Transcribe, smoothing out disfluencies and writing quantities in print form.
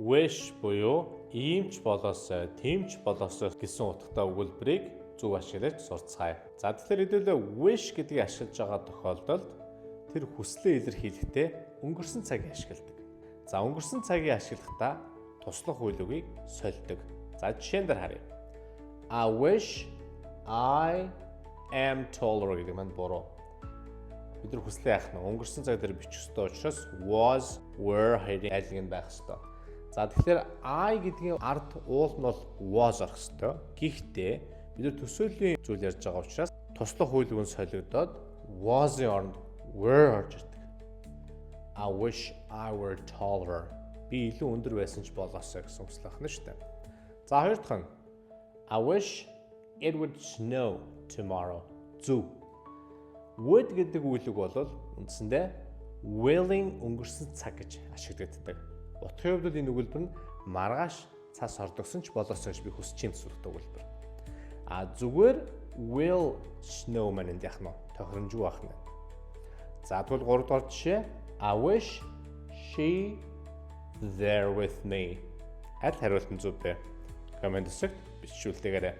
wish буюу иймч болоосой, тэмч болоосой гэсэн утгатай өгүүлбэрийг зөв ашиглаж сурцгаая. За тэгэхээр хэдүүлээ wish гэдгийг ашиглаж байгаа тохиолдолд тэр хүслээ илэрхийлэхдээ өнгөрсөн цагийг ашигладаг. За өнгөрсөн цагийг ашиглахдаа туслах үйл үгийг сольдог. За жишээн дээр харъя. I wish I am taller гэдэг маань буруу. Бид нар хүслээ яах нь өнгөрсөн цаг дээр бичих ёстой учраас was, were хоёрын айлг нь байх ёстой. За тэгэхээр I гэдгийн ард уул нь бол was орох ёстой. Гэхдээ бид нар төсөөлийн зүйл ярьж байгаа учраас туслах үйл үг нь солигдоод was-ийн оронд were орж ирдэг. I wish I were taller. Би илүү өндөр байсан ч болоосой гэсэн үгс байна шүү дээ. За хоёр дахь нь I wish it would snow tomorrow. Зөв. Would гэдэг үйл үг бол үндсэндээ will-ийн өнгөрсөн цаг гэж ашиглагддаг. Утгын хувьд энэ өгүүлбэр нь маргааш цас ордогсон ч болоосой гэж би хүсэж чинь гэсэн өгүүлбэр. А зүгээр will snow маань энд яах нь тохиромжгүй байх нь. За тэгвэл 3 дугаар жишээ I wish she there with me. Аль хариулт нь зөв бэ? Комент хэсэгт бичүүлдээгээрэй.